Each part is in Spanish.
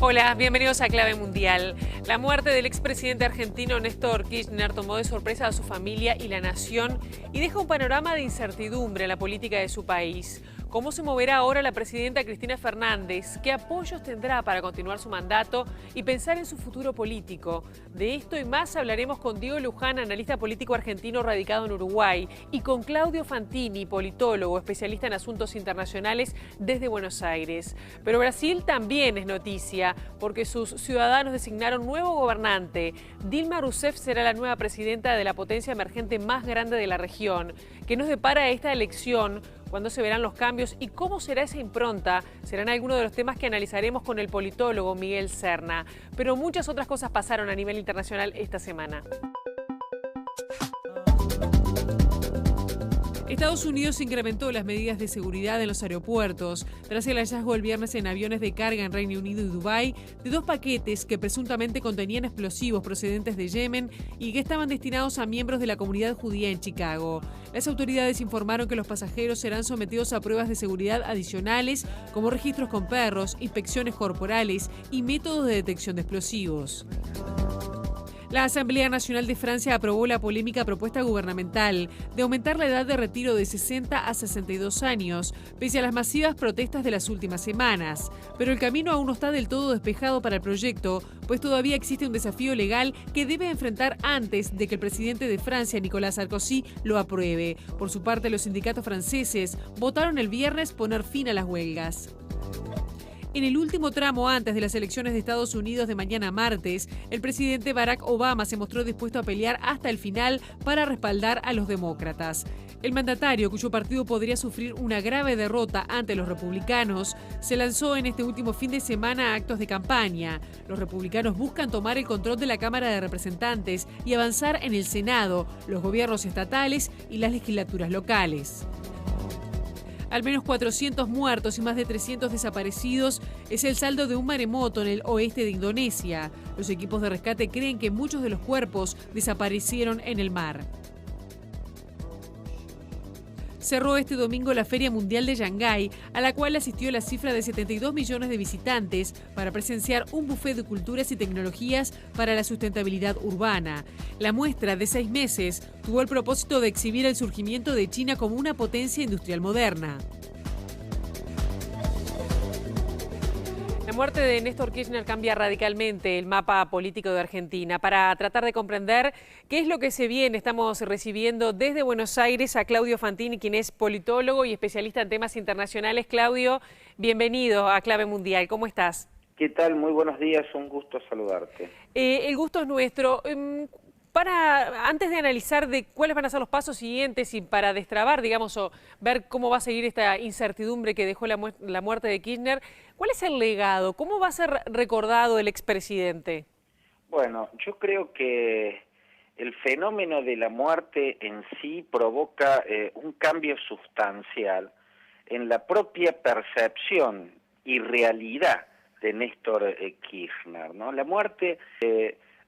Hola, bienvenidos a Clave Mundial. La muerte del expresidente argentino Néstor Kirchner tomó de sorpresa a su familia y la nación y deja un panorama de incertidumbre en la política de su país. ¿Cómo se moverá ahora la presidenta Cristina Fernández? ¿Qué apoyos tendrá para continuar su mandato y pensar en su futuro político? De esto y más hablaremos con Diego Luján, analista político argentino radicado en Uruguay, y con Claudio Fantini, politólogo, especialista en asuntos internacionales desde Buenos Aires. Pero Brasil también es noticia, porque sus ciudadanos designaron nuevo gobernante. Dilma Rousseff será la nueva presidenta de la potencia emergente más grande de la región. ¿Qué nos depara esta elección? ¿Cuándo se verán los cambios y cómo será esa impronta? Serán algunos de los temas que analizaremos con el politólogo Miguel Serna. Pero muchas otras cosas pasaron a nivel internacional esta semana. Estados Unidos incrementó las medidas de seguridad en los aeropuertos tras el hallazgo el viernes en aviones de carga en Reino Unido y Dubái de dos paquetes que presuntamente contenían explosivos procedentes de Yemen y que estaban destinados a miembros de la comunidad judía en Chicago. Las autoridades informaron que los pasajeros serán sometidos a pruebas de seguridad adicionales, como registros con perros, inspecciones corporales y métodos de detección de explosivos. La Asamblea Nacional de Francia aprobó la polémica propuesta gubernamental de aumentar la edad de retiro de 60 a 62 años, pese a las masivas protestas de las últimas semanas. Pero el camino aún no está del todo despejado para el proyecto, pues todavía existe un desafío legal que debe enfrentar antes de que el presidente de Francia, Nicolas Sarkozy, lo apruebe. Por su parte, los sindicatos franceses votaron el viernes poner fin a las huelgas. En el último tramo antes de las elecciones de Estados Unidos de mañana martes, el presidente Barack Obama se mostró dispuesto a pelear hasta el final para respaldar a los demócratas. El mandatario, cuyo partido podría sufrir una grave derrota ante los republicanos, se lanzó en este último fin de semana a actos de campaña. Los republicanos buscan tomar el control de la Cámara de Representantes y avanzar en el Senado, los gobiernos estatales y las legislaturas locales. Al menos 400 muertos y más de 300 desaparecidos es el saldo de un maremoto en el oeste de Indonesia. Los equipos de rescate creen que muchos de los cuerpos desaparecieron en el mar. Cerró este domingo la Feria Mundial de Shanghái, a la cual asistió la cifra de 72 millones de visitantes para presenciar un buffet de culturas y tecnologías para la sustentabilidad urbana. La muestra de 6 meses tuvo el propósito de exhibir el surgimiento de China como una potencia industrial moderna. La muerte de Néstor Kirchner cambia radicalmente el mapa político de Argentina. Para tratar de comprender qué es lo que se viene, estamos recibiendo desde Buenos Aires a Claudio Fantini, quien es politólogo y especialista en temas internacionales. Claudio, bienvenido a Clave Mundial. ¿Cómo estás? ¿Qué tal? Muy buenos días, un gusto saludarte. El gusto es nuestro. Antes de analizar de cuáles van a ser los pasos siguientes y para destrabar, digamos, o ver cómo va a seguir esta incertidumbre que dejó la muerte de Kirchner, ¿cuál es el legado? ¿Cómo va a ser recordado el expresidente? Bueno, yo creo que el fenómeno de la muerte en sí provoca un cambio sustancial en la propia percepción y realidad de Néstor Kirchner, ¿no? La muerte...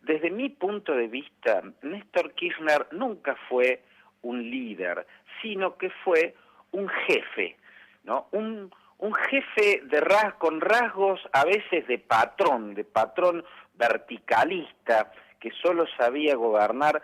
Desde mi punto de vista, Néstor Kirchner nunca fue un líder, sino que fue un jefe, ¿no? Un jefe con rasgos a veces de patrón verticalista, que solo sabía gobernar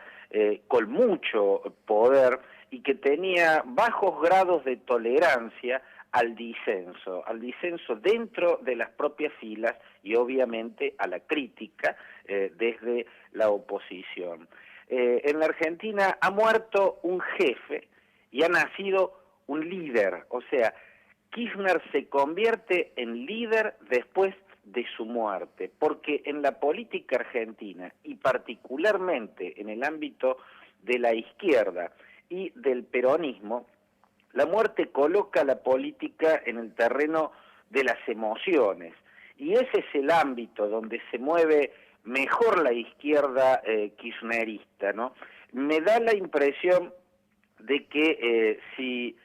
con mucho poder y que tenía bajos grados de tolerancia al disenso dentro de las propias filas y obviamente a la crítica desde la oposición. En la Argentina ha muerto un jefe y ha nacido un líder, o sea, Kirchner se convierte en líder después de su muerte, porque en la política argentina y particularmente en el ámbito de la izquierda y del peronismo, la muerte coloca la política en el terreno de las emociones y ese es el ámbito donde se mueve mejor la izquierda kirchnerista, ¿no? Me da la impresión de que si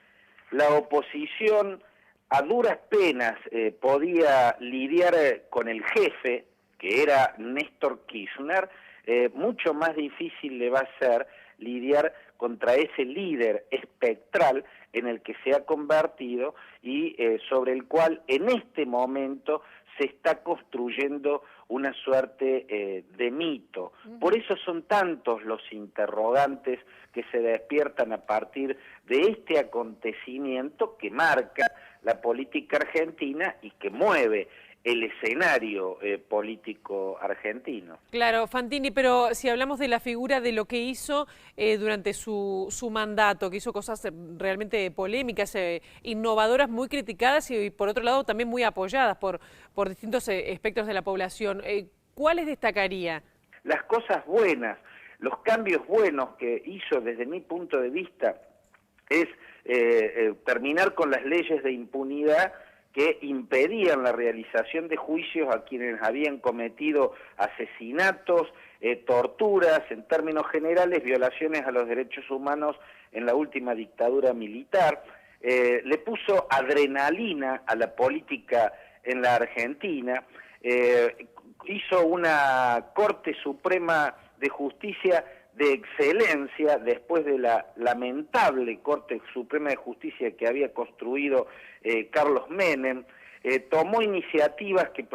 la oposición a duras penas podía lidiar con el jefe, que era Néstor Kirchner, mucho más difícil le va a ser lidiar contra ese líder espectral en el que se ha convertido y sobre el cual en este momento se está construyendo una suerte de mito. Por eso son tantos los interrogantes que se despiertan a partir de este acontecimiento que marca la política argentina y que mueve el escenario político argentino. Claro, Fantini, pero si hablamos de la figura de lo que hizo durante su mandato, que hizo cosas realmente polémicas, innovadoras, muy criticadas y por otro lado también muy apoyadas por distintos espectros de la población, ¿cuáles destacaría? Las cosas buenas, los cambios buenos que hizo desde mi punto de vista es terminar con las leyes de impunidad que impedían la realización de juicios a quienes habían cometido asesinatos, torturas, en términos generales, violaciones a los derechos humanos en la última dictadura militar. Le puso adrenalina a la política en la Argentina, hizo una Corte Suprema de Justicia de excelencia después de la lamentable Corte Suprema de Justicia que había construido Carlos Menem, tomó iniciativas que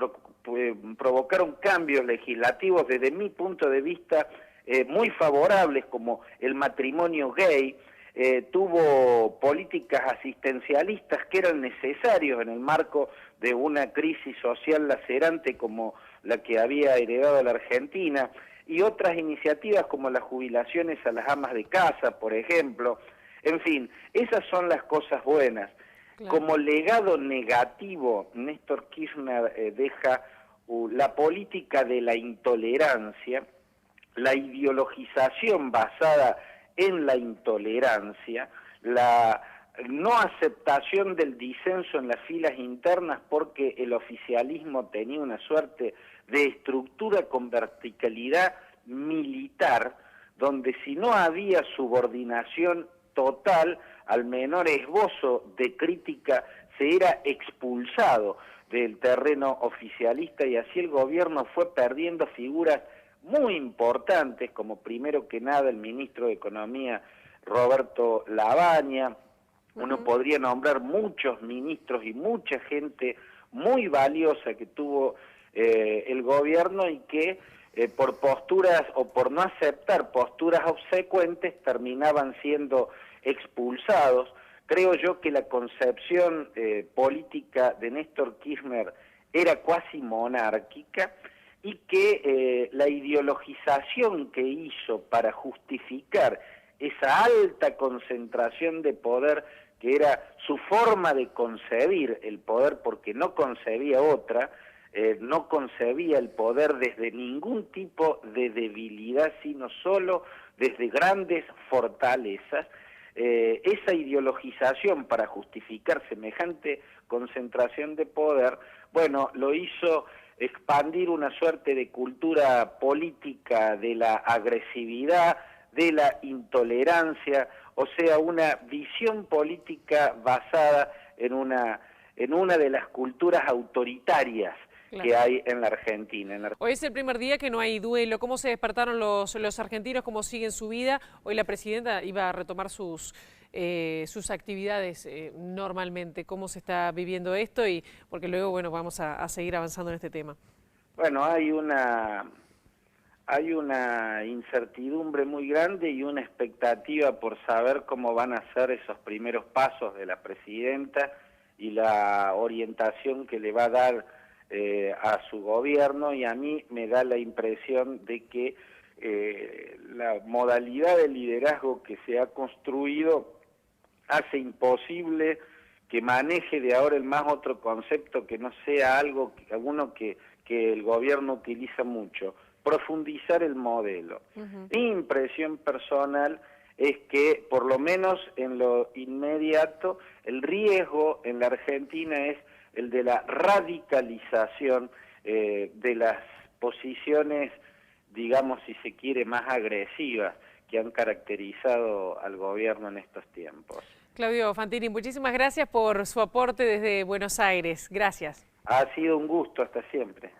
provocaron cambios legislativos desde mi punto de vista muy favorables, como el matrimonio gay, tuvo políticas asistencialistas que eran necesarios en el marco de una crisis social lacerante como la que había heredado la Argentina, y otras iniciativas como las jubilaciones a las amas de casa, por ejemplo. En fin, esas son las cosas buenas. Claro. Como legado negativo, Néstor Kirchner deja la política de la intolerancia, la ideologización basada en la intolerancia, la no aceptación del disenso en las filas internas porque el oficialismo tenía una suerte de estructura con verticalidad militar, donde si no había subordinación total, al menor esbozo de crítica se era expulsado del terreno oficialista, y así el gobierno fue perdiendo figuras muy importantes, como primero que nada el ministro de Economía Roberto Lavagna. Uno podría nombrar muchos ministros y mucha gente muy valiosa que tuvo el gobierno y que por posturas o por no aceptar posturas obsecuentes terminaban siendo expulsados. Creo yo que la concepción política de Néstor Kirchner era cuasi monárquica y que la ideologización que hizo para justificar esa alta concentración de poder, que era su forma de concebir el poder porque no concebía otra, no concebía el poder desde ningún tipo de debilidad, sino solo desde grandes fortalezas. Esa ideologización para justificar semejante concentración de poder, bueno, lo hizo expandir una suerte de cultura política de la agresividad, de la intolerancia, o sea, una visión política basada en una de las culturas autoritarias que hay en la Argentina. Hoy es el primer día que no hay duelo. ¿Cómo se despertaron los argentinos? ¿Cómo siguen su vida? Hoy la presidenta iba a retomar sus actividades normalmente. ¿Cómo se está viviendo esto? Y porque luego, bueno, vamos a seguir avanzando en este tema. Bueno, hay una incertidumbre muy grande y una expectativa por saber cómo van a ser esos primeros pasos de la presidenta y la orientación que le va a dar a su gobierno, y a mí me da la impresión de que la modalidad de liderazgo que se ha construido hace imposible que maneje de ahora en más otro concepto que no sea alguno que el gobierno utiliza mucho: profundizar el modelo. Mi impresión personal es que, por lo menos en lo inmediato, el riesgo en la Argentina es el de la radicalización de las posiciones, digamos, si se quiere, más agresivas que han caracterizado al gobierno en estos tiempos. Claudio Fantini, muchísimas gracias por su aporte desde Buenos Aires. Gracias. Ha sido un gusto, hasta siempre.